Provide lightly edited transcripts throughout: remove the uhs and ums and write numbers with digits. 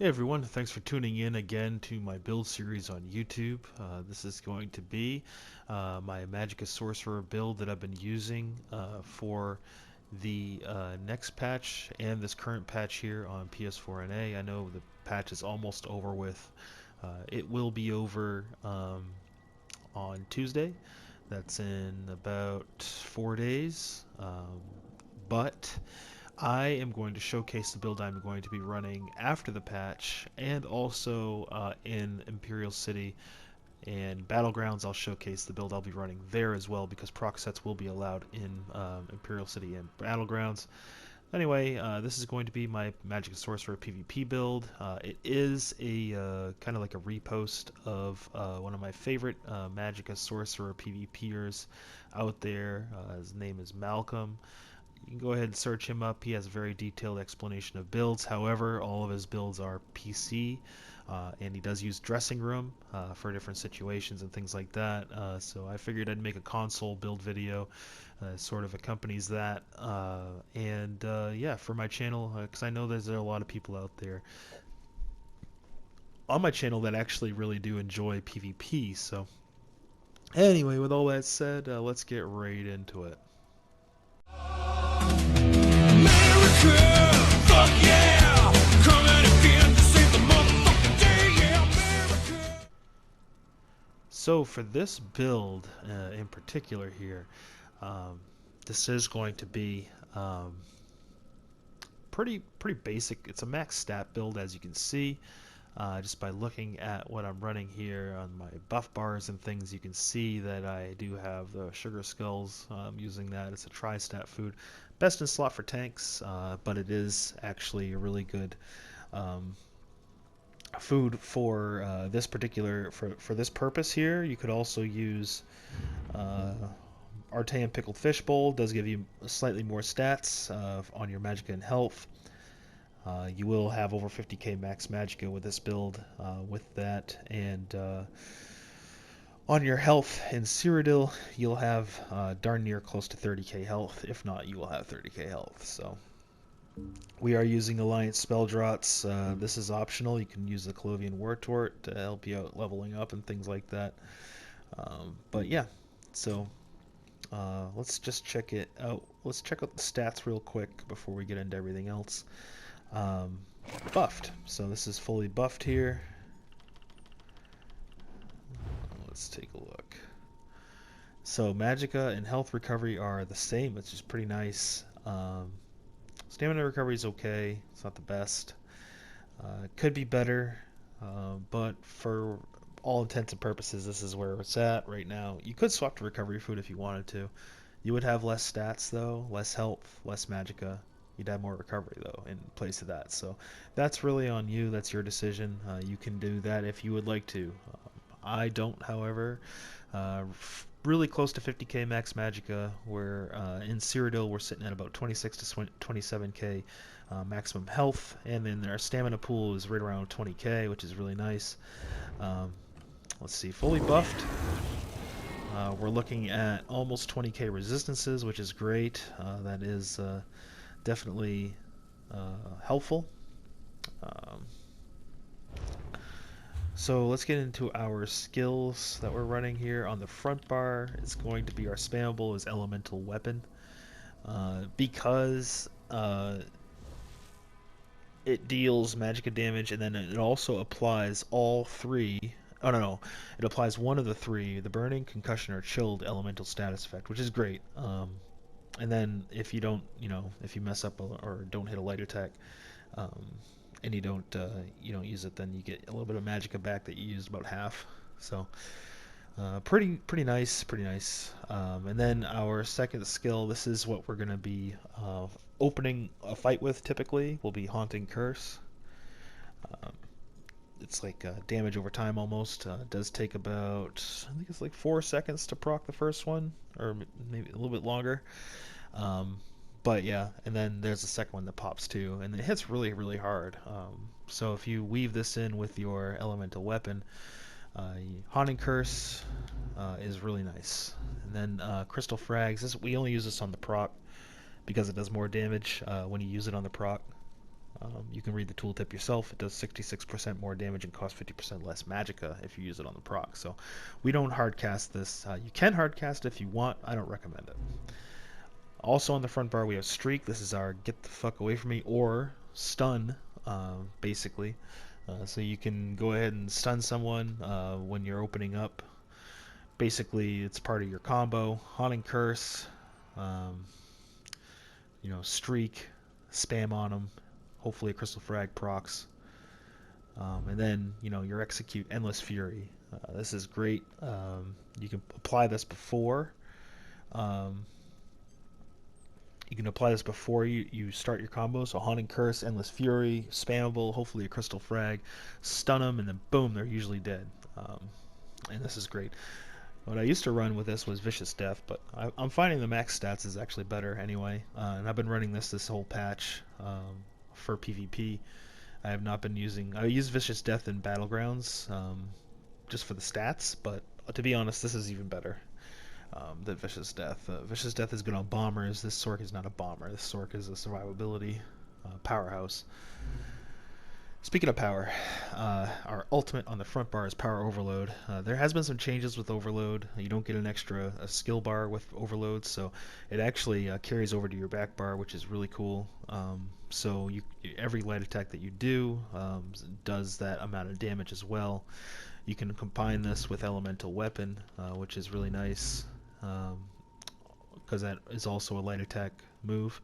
Hey everyone, thanks for tuning in again to my build series on YouTube. This is going to be my Magicka Sorcerer build that I've been using for the next patch and this current patch here on PS4 and A. I know the patch is almost over with. It will be over on Tuesday. That's in about 4 days. But I am going to showcase the build I'm going to be running after the patch, and also in Imperial City and Battlegrounds. I'll showcase the build I'll be running there as well, because proc sets will be allowed in Imperial City and Battlegrounds. Anyway, this is going to be my Magic Sorcerer PvP build. It is a kind of like a repost of one of my favorite Magic Sorcerer PvPers out there. His name is Malcolm. You can go ahead and search him up. He has a very detailed explanation of builds. However, all of his builds are PC, and he does use dressing room for different situations and things like that. So I figured I'd make a console build video, sort of accompanies that. Yeah, for my channel, because I know there's a lot of people out there on my channel that actually really do enjoy PvP. So anyway, with all that said, let's get right into it. America, fuck yeah! Coming again to save the motherfucking day, yeah, America! So for this build in particular here, this is going to be pretty basic. It's a max stat build, as you can see. Just by looking at what I'm running here on my buff bars and things, you can see that I do have the sugar skulls. I'm using that. It's a tri-stat food. Best in slot for tanks, but it is actually a really good food for this particular, for this purpose here. You could also use Artean Pickled Fish Bowl. Does give you slightly more stats on your Magicka and health. You will have over 50k max Magicka with this build with that, and on your health in Cyrodiil, you'll have darn near close to 30k health. If not, you will have 30k health. So we are using Alliance Spell Drops. This is optional. You can use the Colovian War Tort to help you out leveling up and things like that. But yeah, so let's just check it out. Let's check out the stats real quick before we get into everything else. Buffed. So this is fully buffed here. Let's take a look. So Magicka and health recovery are the same, which is pretty nice. Stamina recovery is okay. It's not the best. Could be better, but for all intents and purposes, this is where it's at right now. You could swap to recovery food if you wanted to. You would have less stats though, less health, less Magicka. You'd have more recovery though in place of that. So that's really on you. That's your decision. You can do that if you would like to. I don't, however. Really close to 50k max Magicka. Where in Cyrodiil we're sitting at about 26 to 27k maximum health, and then our stamina pool is right around 20k, which is really nice. Let's see, fully buffed. We're looking at almost 20k resistances, which is great. That is definitely helpful. So let's get into our skills that we're running here. On the front bar, it's going to be our spammable is Elemental Weapon. Because it deals Magicka damage, and then it also applies all three. Oh no, it applies one of the three: the burning, concussion, or chilled elemental status effect, which is great. And then if you don't, if you mess up or don't hit a light attack, and you don't use it, then you get a little bit of Magicka back that you used, about half. So pretty nice, pretty nice. And then our second skill, this is what we're gonna be opening a fight with. Typically, will be Haunting Curse. It's like damage over time almost. It does take about, I think it's like 4 seconds to proc the first one, or maybe a little bit longer. But yeah, and then there's a second one that pops too, and it hits really hard. So if you weave this in with your elemental weapon, Haunting Curse is really nice. And then Crystal Frags, we only use this on the proc because it does more damage when you use it on the proc. You can read the tooltip yourself. It does 66% more damage and costs 50% less magicka if you use it on the proc. So we don't hardcast this. You can hardcast if you want. I don't recommend it. Also on the front bar we have Streak. This is our get the fuck away from me or stun, basically. So you can go ahead and stun someone when you're opening up. Basically, it's part of your combo. Haunting Curse, um, Streak, spam on them. Hopefully a Crystal Frag procs. And then, your Execute Endless Fury. This is great. You can apply this before. Um, you can apply this before you start your combo. So Haunting Curse, Endless Fury, spammable, hopefully a Crystal Frag. Stun them, and then boom, they're usually dead. And this is great. What I used to run with this was Vicious Death, but I'm finding the max stats is actually better anyway. And I've been running this whole patch for PvP. I have not been using... I use Vicious Death in Battlegrounds just for the stats, but to be honest, this is even better than Vicious Death. Vicious Death is good on bombers. This Sorc is not a bomber. This Sorc is a survivability powerhouse. Speaking of power, our ultimate on the front bar is Power Overload. There has been some changes with Overload. You don't get an extra skill bar with Overload, so it actually carries over to your back bar, which is really cool. So every light attack that you do does that amount of damage as well. You can combine this with Elemental Weapon, which is really nice, because that is also a light attack move.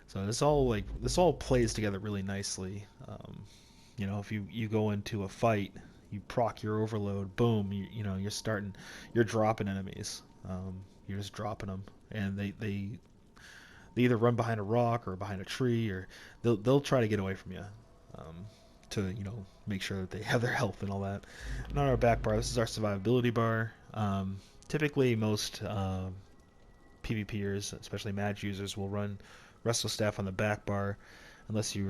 So this all plays together really nicely. If you go into a fight, you proc your overload, boom, you're dropping enemies. You're just dropping them, and they either run behind a rock or behind a tree, or they'll try to get away from you, to make sure that they have their health and all that. And on our back bar, this is our survivability bar. Typically, most PvPers, especially Mage users, will run Restless Staff on the back bar, unless you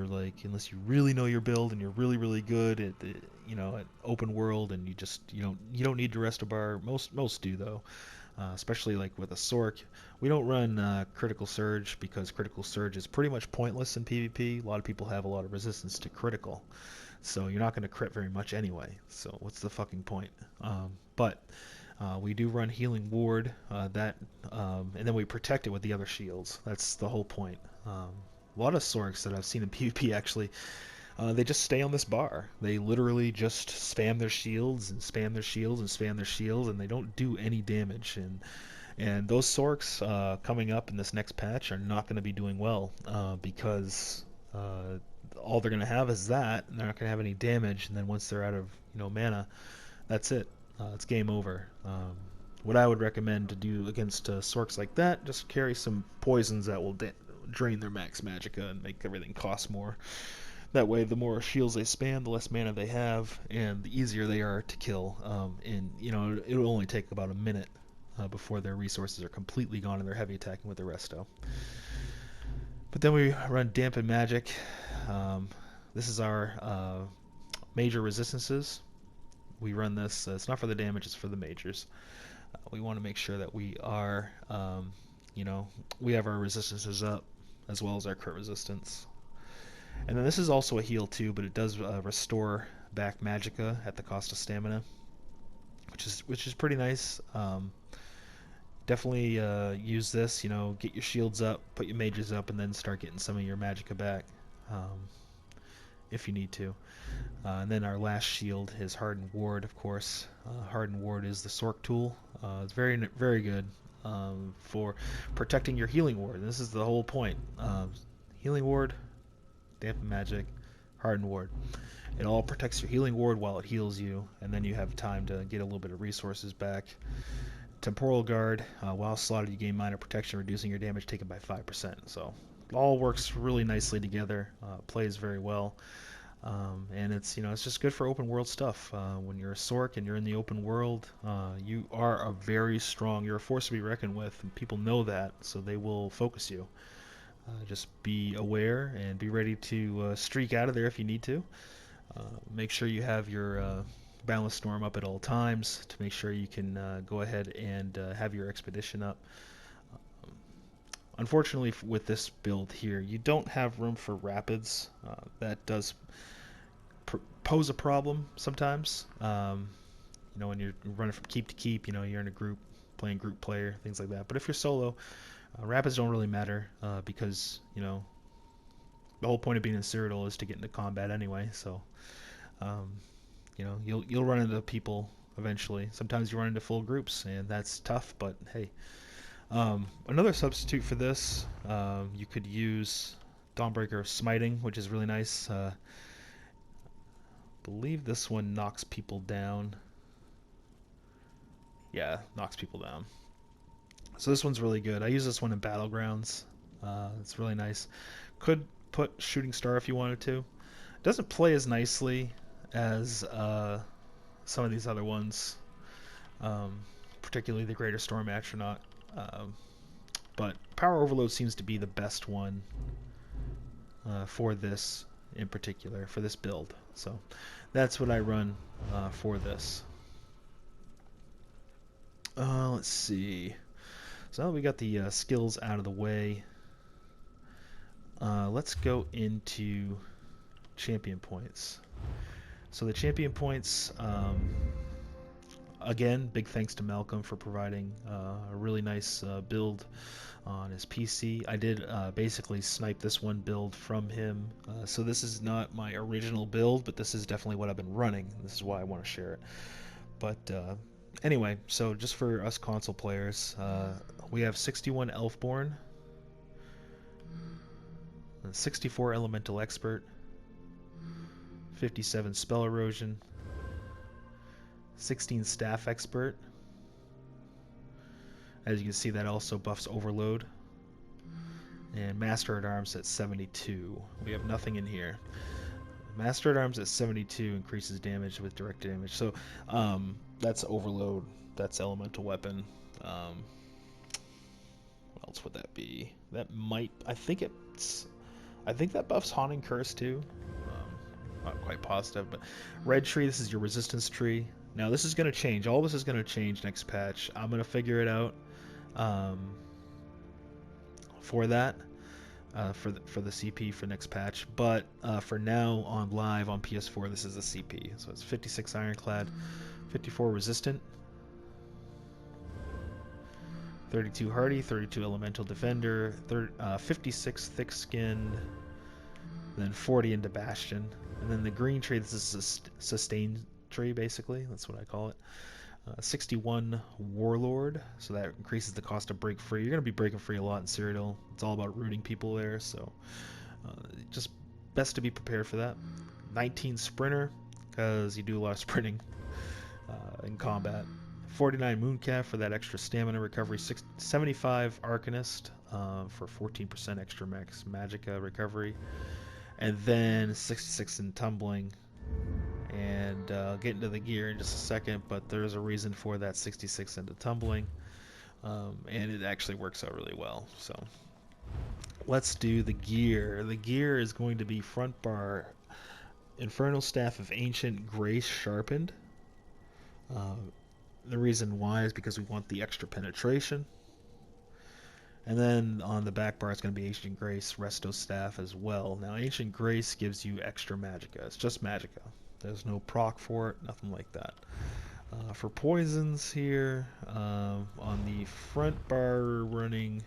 really know your build and you're really good at at open world, and you don't need to rest a bar. Most do though, especially like with a Sorc. We don't run Critical Surge because Critical Surge is pretty much pointless in PvP. A lot of people have a lot of resistance to critical, so you're not going to crit very much anyway. So what's the fucking point? But we do run Healing Ward, and then we protect it with the other shields. That's the whole point. A lot of Sorcs that I've seen in PvP actually, they just stay on this bar. They literally just spam their shields and spam their shields and spam their shields, and they don't do any damage. And those Sorcs coming up in this next patch are not going to be doing well because all they're going to have is that, and they're not going to have any damage. And then once they're out of mana, that's it. It's game over. What I would recommend to do against Sorcs like that, just carry some poisons that will drain their max magicka and make everything cost more. That way, the more shields they spam, the less mana they have, and the easier they are to kill. And it'll only take about a minute before their resources are completely gone and they're heavy attacking with the resto. But then we run Dampen Magic. This is our major resistances. We run this. It's not for the damage; it's for the majors. We want to make sure that we are, we have our resistances up as well as our crit resistance. And then this is also a heal too, but it does restore back magicka at the cost of stamina, which is pretty nice. Definitely use this. Get your shields up, put your mages up, and then start getting some of your magicka back if you need to. And then our last shield is Hardened Ward, of course. Hardened Ward is the Sorc tool. It's very, very good for protecting your Healing Ward. This is the whole point. Healing Ward, Dampen Magic, Hardened Ward. It all protects your Healing Ward while it heals you, and then you have time to get a little bit of resources back. Temporal Guard, while slotted you gain minor protection, reducing your damage taken by 5%. So it all works really nicely together, plays very well. And it's just good for open world stuff. When you're a Sorc and you're in the open world, you are you're a force to be reckoned with, and people know that, so they will focus you. Just be aware and be ready to streak out of there if you need to. Make sure you have your Boundless Storm up at all times to make sure you can go ahead and have your expedition up. unfortunately, with this build here, you don't have room for rapids. That does pose a problem sometimes. When you're running from keep to keep, you're in a group, playing group player, things like that. But if you're solo, rapids don't really matter because, the whole point of being in Cyrodiil is to get into combat anyway. So, um, you'll run into people eventually. Sometimes you run into full groups, and that's tough, but hey. Another substitute for this, you could use Dawnbreaker Smiting, which is really nice. I believe this one knocks people down. Yeah, knocks people down. So this one's really good. I use this one in Battlegrounds. It's really nice. Could put Shooting Star if you wanted to. Doesn't play as nicely as some of these other ones, particularly the Greater Storm Astronaut. But Power Overload seems to be the best one for this in particular, for this build. So that's what I run for this. Let's see. So now that we got the skills out of the way, let's go into champion points. So the champion points, again, big thanks to Malcolm for providing a really nice build on his PC. I did basically snipe this one build from him. So this is not my original build, but this is definitely what I've been running. This is why I want to share it. But anyway, so just for us console players, we have 61 Elfborn, 64 Elemental Expert, 57 Spell Erosion, 16 Staff Expert. As you can see, that also buffs Overload. And Master at Arms at 72. We have nothing in here. Master at Arms at 72 increases damage with direct damage. So that's Overload. That's Elemental Weapon. What else would that be? That might. I think that buffs Haunting Curse too. Not quite positive, but Red Tree. This is your resistance tree. Now this is going to change. All this is going to change next patch. I'm going to figure it out for that, for the CP for next patch. But for now, on live on PS4, this is the CP. So it's 56 Ironclad, 54 Resistant, 32 Hardy, 32 Elemental Defender, 56 Thick Skinned, then 40 into Bastion. And then the green tree, this is a sustain tree, basically. That's what I call it. 61 Warlord, so that increases the cost of break free. You're going to be breaking free a lot in Cyrodiil. It's all about rooting people there, so just best to be prepared for that. 19 Sprinter, because you do a lot of sprinting in combat. 49 Mooncalf for that extra stamina recovery. 75 Arcanist for 14% extra max Magicka recovery. And then 66 in Tumbling. And I'll get into the gear in just a second, but there's a reason for that 66 into Tumbling. And it actually works out really well. So let's do the gear. The gear is going to be front bar Infernal Staff of Ancient Grace Sharpened. The reason why is because we want the extra penetration. And then on the back bar, it's going to be Ancient Grace Resto Staff as well. Now, Ancient Grace gives you extra Magicka. It's just Magicka. There's no proc for it, nothing like that. For poisons here, on the front bar, we're running,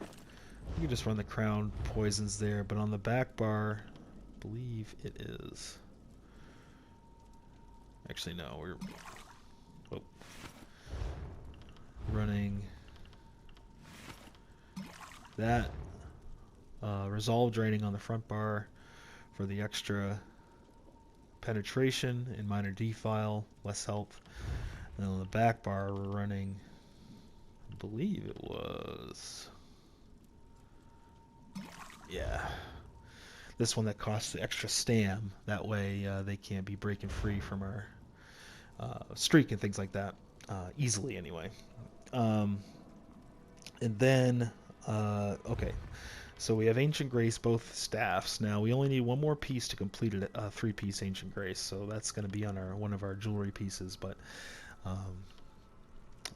you can just run the crown poisons there, but on the back bar, I believe it is. Actually, no, we're running that resolve draining on the front bar for the extra penetration and minor defile, less health. And on the back bar we're running, I believe it was, yeah, this one that costs the extra stam. That way they can't be breaking free from our streak and things like that easily anyway. And then okay, so we have Ancient Grace, both staffs. Now we only need one more piece to complete a 3-piece Ancient Grace, so that's going to be on one of our jewelry pieces. But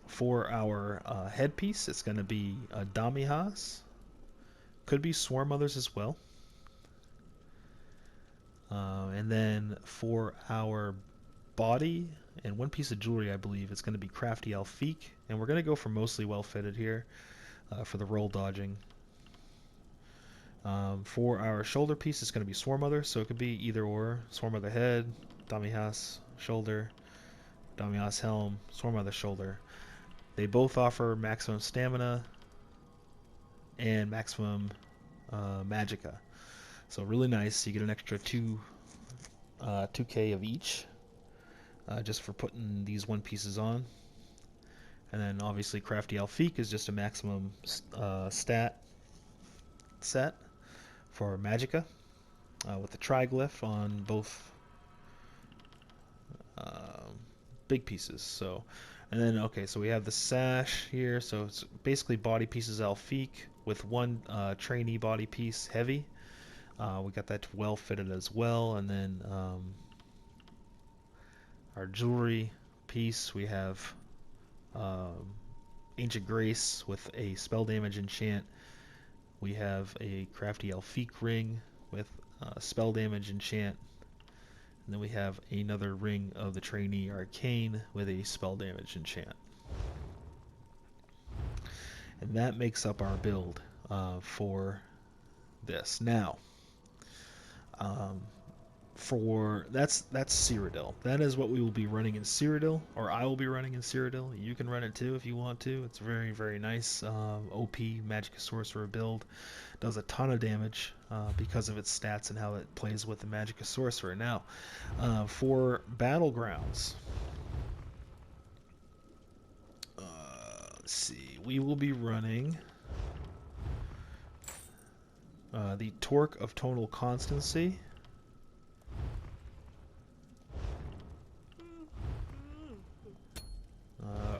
for our headpiece, it's going to be a Damihas, Could be Swarm Mothers as well. And then for our body and one piece of jewelry, I believe it's going to be Crafty Alfique, and we're going to go for mostly well fitted here for the roll dodging. For our shoulder piece, it's going to be Swarm Mother, so it could be either or. Swarm Mother head, Damias shoulder, Damias helm, Swarm Mother shoulder. They both offer maximum stamina and maximum magicka. So really nice. You get an extra 2k of each just for putting these one pieces on. And then obviously Crafty Alfique is just a maximum stat set for magicka with the triglyph on both big pieces. So, and then okay, so we have the sash here. So it's basically body pieces Alfique with one trainee body piece heavy. We got that well fitted as well, and then our jewelry piece, we have Ancient Grace with a spell damage enchant. We have a Crafty Alfique ring with spell damage enchant. And then we have another ring of the Trainee Arcane with a spell damage enchant. And that makes up our build for this. Now, for that's Cyrodiil. That is what we will be running in Cyrodiil, or I will be running in Cyrodiil. You can run it too if you want to. It's very, very nice. OP Magic Sorcerer build. Does a ton of damage because of its stats and how it plays with the Magic Sorcerer. Now, for Battlegrounds, let's see. We will be running the Torque of Tonal Constancy.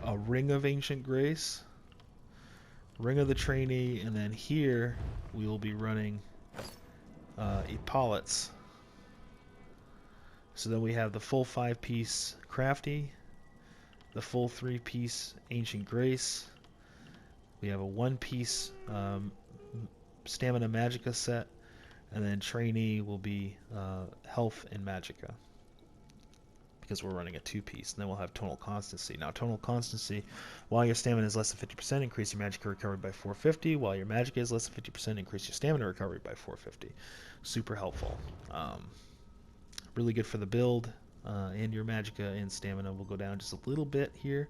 A Ring of Ancient Grace, Ring of the Trainee, and then here we will be running Epaulets. So then we have the full 5-piece Crafty, the full 3-piece Ancient Grace. We have a 1-piece Stamina Magicka set, and then Trainee will be Health and Magicka, because we're running a 2-piece, and then we'll have Tonal Constancy. Now, Tonal Constancy, while your stamina is less than 50%, increase your magicka recovery by 450. While your magicka is less than 50%, increase your stamina recovery by 450. Super helpful. Really good for the build, and your magicka and stamina will go down just a little bit here.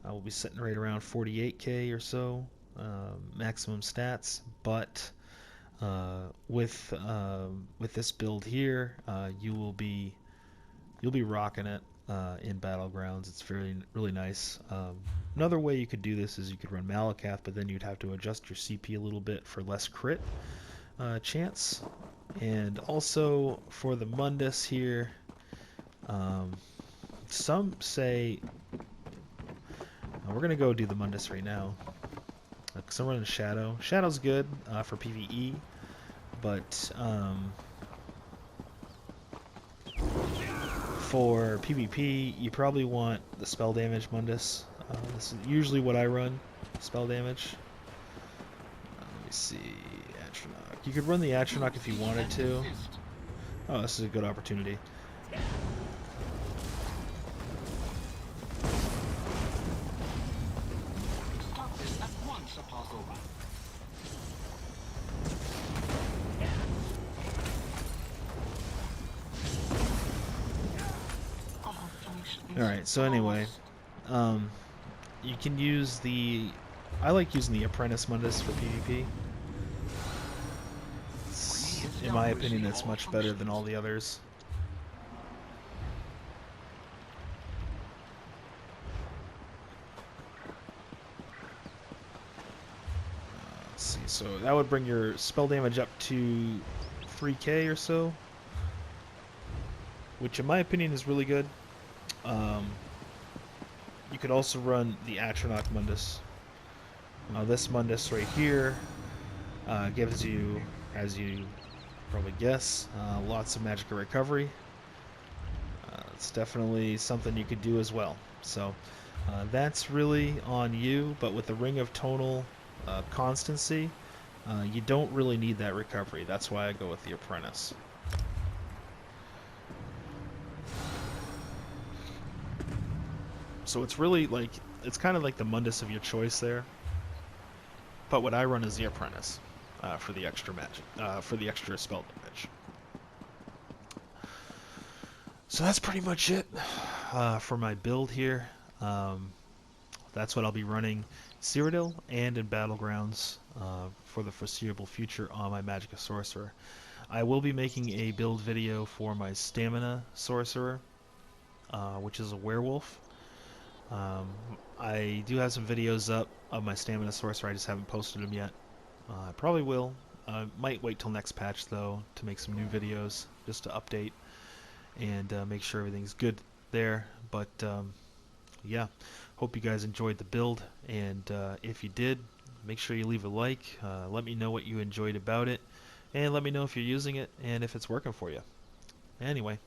We'll be sitting right around 48k or so maximum stats, but with this build here, you'll be rocking it in Battlegrounds. It's really nice. Another way you could do this is you could run Markarth, but then you'd have to adjust your CP a little bit for less crit chance. And also for the Mundus here, some say we're gonna go do the Mundus right now. Because I'm running Shadow. Shadow's good for PvE, but for PvP, you probably want the spell damage Mundus. This is usually what I run, spell damage. Let me see, Atronach. You could run the Atronach if you wanted to. Oh, this is a good opportunity. Alright, so anyway, you can use I like using the Apprentice Mundus for PvP. In my opinion, it's much better than all the others. Let's see, so that would bring your spell damage up to 3k or so, which in my opinion is really good. You could also run the Atronach Mundus. This Mundus right here gives you, as you probably guess, lots of magicka recovery. It's definitely something you could do as well. So that's really on you, but with the Ring of Tonal Constancy, You don't really need that recovery. That's why I go with the Apprentice. So it's really like, it's kind of like the Mundus of your choice there. But what I run is the Apprentice for the extra magic, for the extra spell damage. So that's pretty much it for my build here. That's what I'll be running Cyrodiil and in Battlegrounds for the foreseeable future on my Magicka Sorcerer. I will be making a build video for my Stamina Sorcerer, which is a werewolf. I do have some videos up of my Stamina Sorcerer, I just haven't posted them yet. I probably will. Might wait till next patch though to make some new videos, just to update and make sure everything's good there. But yeah, hope you guys enjoyed the build, and if you did, make sure you leave a like. Let me know what you enjoyed about it, and let me know if you're using it and if it's working for you. Anyway,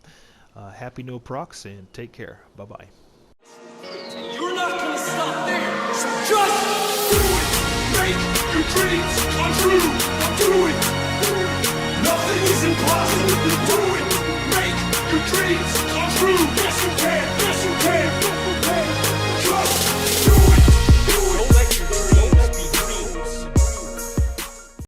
happy no procs, and take care. Bye bye. You're not gonna stop there, so just do it! Make your dreams come true! Do it!